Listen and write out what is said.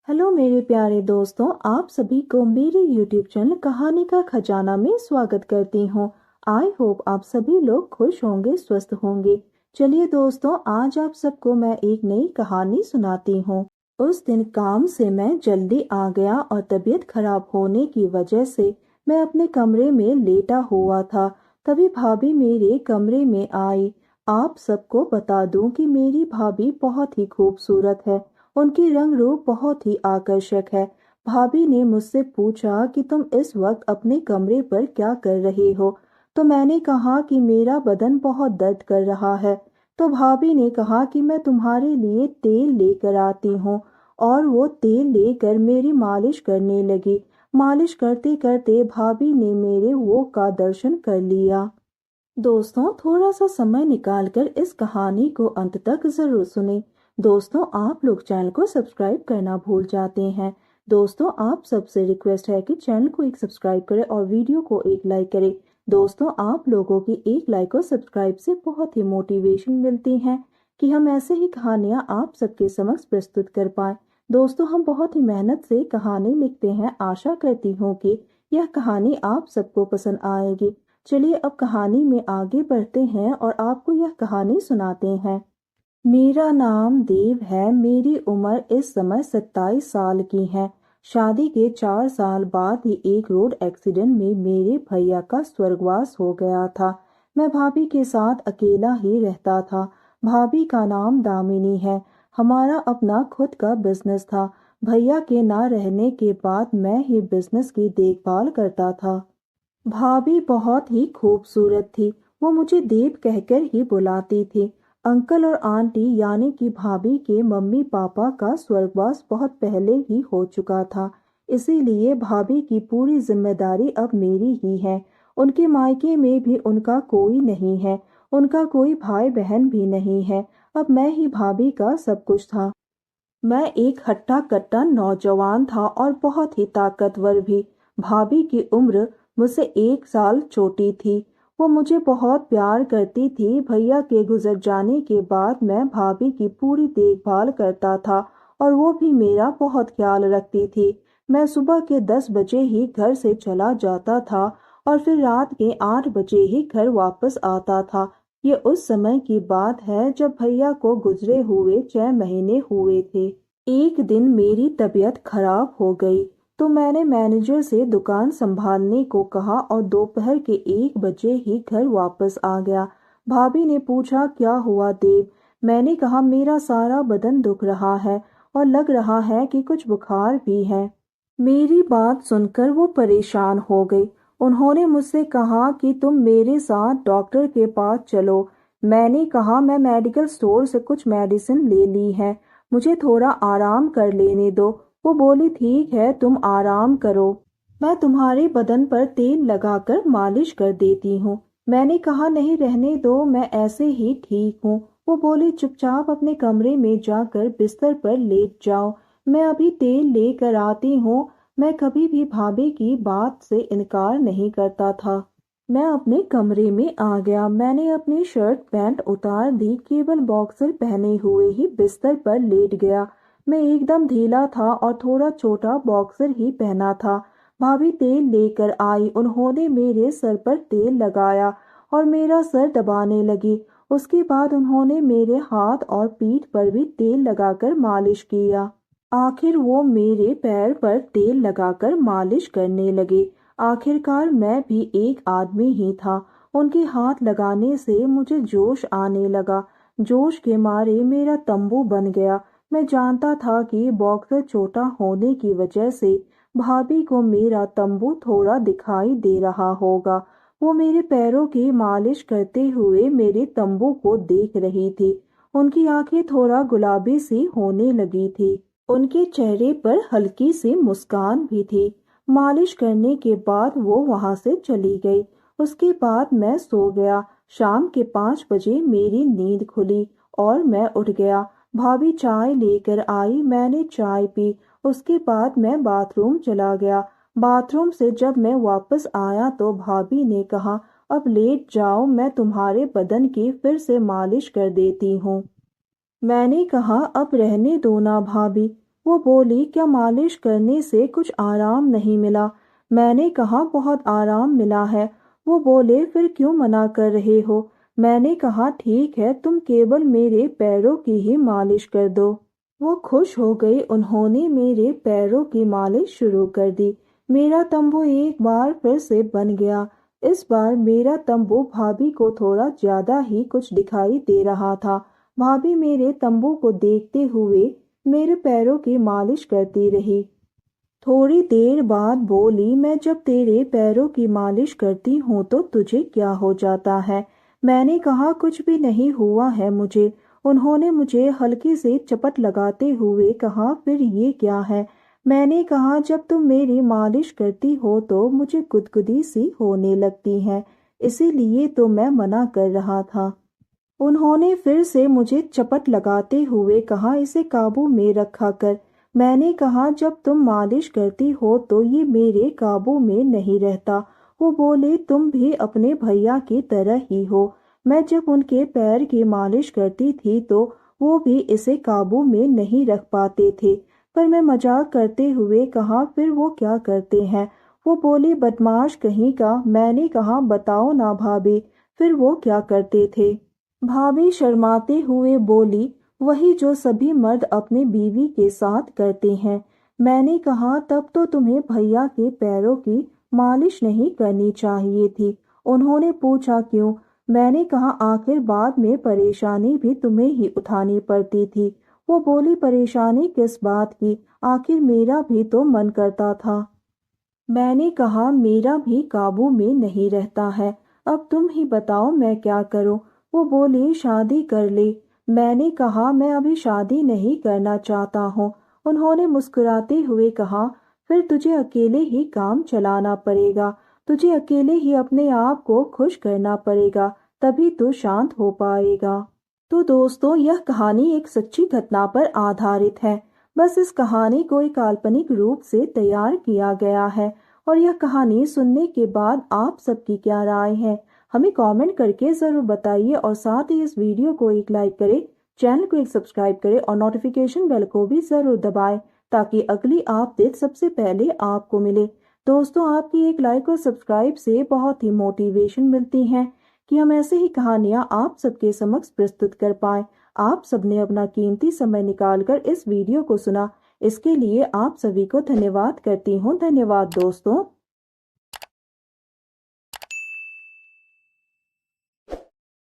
Hello मेरे प्यारे दोस्तों, आप सभी को मेरे YouTube चैनल कहानी का खजाना में स्वागत करती हूँ। आई होप आप सभी लोग खुश होंगे, स्वस्थ होंगे। चलिए दोस्तों, आज आप सबको मैं एक नई कहानी सुनाती हूँ। उस दिन काम से मैं जल्दी आ गया और तबीयत खराब होने की वजह से मैं अपने कमरे में लेटा हुआ था। तभी भाभी मेरे कमरे में आई। आप सबको बता दूं कि मेरी भाभी बहुत ही खूबसूरत है। उनकी रंग रूप बहुत ही आकर्षक है। भाभी ने मुझसे पूछा कि तुम इस वक्त अपने कमरे पर क्या कर रहे हो। तो मैंने कहा कि मेरा बदन बहुत दर्द कर रहा है। तो भाभी ने कहा कि मैं तुम्हारे लिए तेल लेकर आती हूँ। और वो तेल लेकर मेरी मालिश करने लगी। मालिश करते करते भाभी ने मेरे वो का दर्शन कर लिया। दोस्तों, थोड़ा सा समय निकालकर इस कहानी को अंत तक जरूर सुने। दोस्तों, आप लोग चैनल को सब्सक्राइब करना भूल जाते हैं। दोस्तों, आप सबसे रिक्वेस्ट है कि चैनल को एक सब्सक्राइब करें और वीडियो को एक लाइक करें। दोस्तों, आप लोगों की एक लाइक और सब्सक्राइब से बहुत ही मोटिवेशन मिलती है कि हम ऐसे ही कहानियां आप सबके समक्ष प्रस्तुत कर पाए। दोस्तों, हम बहुत ही मेहनत से कहानी लिखते हैं। आशा करती हूँ कि यह कहानी आप सबको पसंद आएगी। चलिए अब कहानी में आगे बढ़ते हैं और आपको यह कहानी सुनाते हैं। मेरा नाम देव है। मेरी उम्र इस समय 27 साल की है। शादी के 4 साल बाद ही एक रोड एक्सीडेंट में मेरे भैया का स्वर्गवास हो गया था। मैं भाभी के साथ अकेला ही रहता था। भाभी का नाम दामिनी है। हमारा अपना खुद का बिजनेस था। भैया के ना रहने के बाद मैं ही बिजनेस की देखभाल करता था। भाभी बहुत ही खूबसूरत थी। वो मुझे देव कहकर ही बुलाती थी। अंकल और आंटी यानी कि भाभी के मम्मी पापा का स्वर्गवास बहुत पहले ही हो चुका था। इसीलिए भाभी की पूरी जिम्मेदारी अब मेरी ही है। उनके मायके में भी उनका कोई नहीं है। उनका कोई भाई बहन भी नहीं है। अब मैं ही भाभी का सब कुछ था। मैं एक हट्टा कट्टा नौजवान था और बहुत ही ताकतवर भी। भाभी की उम्र मुझसे 1 साल छोटी थी। वो मुझे बहुत प्यार करती थी। भैया के गुजर जाने के बाद मैं भाभी की पूरी देखभाल करता था और वो भी मेरा बहुत ख्याल रखती थी। मैं सुबह के 10 बजे ही घर से चला जाता था और फिर रात के 8 बजे ही घर वापस आता था। ये उस समय की बात है जब भैया को गुजरे हुए 6 महीने हुए थे। एक दिन मेरी तबीयत खराब हो गई तो मैंने मैनेजर से दुकान संभालने को कहा और दोपहर के 1 बजे ही घर वापस आ गया। भाभी ने पूछा क्या हुआ देव। मैंने कहा मेरा सारा बदन दुख रहा है और लग रहा है कि कुछ बुखार भी है। मेरी बात सुनकर वो परेशान हो गई। उन्होंने मुझसे कहा कि तुम मेरे साथ डॉक्टर के पास चलो। मैंने कहा मैं मेडिकल स्टोर से कुछ मेडिसिन ले ली है, मुझे थोड़ा आराम कर लेने दो। वो बोली ठीक है, तुम आराम करो, मैं तुम्हारे बदन पर तेल लगाकर मालिश कर देती हूँ। मैंने कहा नहीं, रहने दो, मैं ऐसे ही ठीक हूँ। वो बोली चुपचाप अपने कमरे में जाकर बिस्तर पर लेट जाओ, मैं अभी तेल लेकर आती हूँ। मैं कभी भी भाभी की बात से इनकार नहीं करता था। मैं अपने कमरे में आ गया। मैंने अपनी शर्ट पैंट उतार दी, केवल बॉक्सर पहने हुए ही बिस्तर पर लेट गया। मैं एकदम ढीला था और थोड़ा छोटा बॉक्सर ही पहना था। भाभी तेल लेकर आई। उन्होंने मेरे सर पर तेल लगाया और मेरा सर दबाने लगी। उसके बाद उन्होंने मेरे हाथ और पीठ पर भी तेल लगाकर मालिश किया। आखिर वो मेरे पैर पर तेल लगाकर मालिश करने लगे। आखिरकार मैं भी एक आदमी ही था। उनके हाथ लगाने से मुझे जोश आने लगा। जोश के मारे मेरा तंबू बन गया। मैं जानता था कि बॉक्सर छोटा होने की वजह से भाभी को मेरा तंबू थोड़ा दिखाई दे रहा होगा। वो मेरे पैरों की मालिश करते हुए मेरे तंबू को देख रही थी। उनकी आंखें थोड़ा गुलाबी सी होने लगी थी। उनके चेहरे पर हल्की सी मुस्कान भी थी। मालिश करने के बाद वो वहां से चली गई। उसके बाद मैं सो गया। शाम के 5 बजे मेरी नींद खुली और मैं उठ गया। भाभी चाय लेकर आई, मैंने चाय पी। उसके बाद मैं बाथरूम चला गया। बाथरूम से जब मैं वापस आया तो भाभी ने कहा अब लेट जाओ, मैं तुम्हारे बदन की फिर से मालिश कर देती हूँ। मैंने कहा अब रहने दो ना भाभी। वो बोली, क्या मालिश करने से कुछ आराम नहीं मिला? मैंने कहा, बहुत आराम मिला है। वो बोले, फिर क्यों मना कर रहे हो? मैंने कहा, ठीक है, तुम केवल मेरे पैरों की ही मालिश कर दो। वो खुश हो गई। उन्होंने मेरे पैरों की मालिश शुरू कर दी। मेरा तंबू एक बार फिर से बन गया। इस बार मेरा तंबू भाभी को थोड़ा ज्यादा ही कुछ दिखाई दे रहा था। भाभी मेरे तंबू को देखते हुए मेरे पैरों की मालिश करती रही। थोड़ी देर बाद बोली, मैं जब तेरे पैरों की मालिश करती हूँ तो तुझे क्या हो जाता है? मैंने कहा, कुछ भी नहीं हुआ है मुझे। उन्होंने मुझे हल्की से चपट लगाते हुए कहा, फिर ये क्या है? मैंने कहा, जब तुम मेरी मालिश करती हो तो मुझे गुदगुदी सी होने लगती है, इसीलिए तो मैं मना कर रहा था। उन्होंने फिर से मुझे चपट लगाते हुए कहा, इसे काबू में रखा कर। मैंने कहा, जब तुम मालिश करती हो तो ये मेरे काबू में नहीं रहता। वो बोले, तुम भी अपने भैया की तरह ही हो। मैं जब उनके पैर की मालिश करती थी तो वो भी इसे काबू में नहीं रख पाते थे। पर मैं मजाक करते हुए कहा, फिर वो क्या करते हैं? वो बोली, बदमाश कहीं का। मैंने कहा, बताओ ना भाभी, फिर वो क्या करते थे? भाभी शर्माते हुए बोली, वही जो सभी मर्द अपने बीवी के साथ करते हैं। मैंने कहा, तब तो तुम्हें भैया के पैरों की मालिश नहीं करनी चाहिए थी। उन्होंने पूछा, क्यों? मैंने कहा, आखिर बाद में परेशानी भी तुम्हें ही उठानी पड़ती थी। वो बोली, परेशानी किस बात की? आखिर मेरा भी तो मन करता था। मैंने कहा, मेरा भी काबू में नहीं रहता है। अब तुम ही बताओ मैं क्या करूं? वो बोली, शादी कर ले। मैंने कहा, मैं अभी शादी नहीं करना चाहता हूँ। उन्होंने मुस्कुराते हुए कहा, फिर तुझे अकेले ही काम चलाना पड़ेगा। तुझे अकेले ही अपने आप को खुश करना पड़ेगा, तभी तू शांत हो पाएगा। तो दोस्तों, यह कहानी एक सच्ची घटना पर आधारित है। बस इस कहानी को एक काल्पनिक रूप से तैयार किया गया है। और यह कहानी सुनने के बाद आप सबकी क्या राय है, हमें कमेंट करके ज़रूर बताइए। और साथ ही इस वीडियो को एक लाइक करें, चैनल को एक सब्सक्राइब करें और नोटिफिकेशन बेल को भी ज़रूर दबाएं, ताकि अगली अपडेट सबसे पहले आपको मिले। दोस्तों, आपकी एक लाइक और सब्सक्राइब से बहुत ही मोटिवेशन मिलती है कि हम ऐसे ही कहानियाँ आप सबके समक्ष प्रस्तुत कर पाएं। आप सबने अपना कीमती समय निकालकर इस वीडियो को सुना, इसके लिए आप सभी को धन्यवाद करती हूँ। धन्यवाद दोस्तों।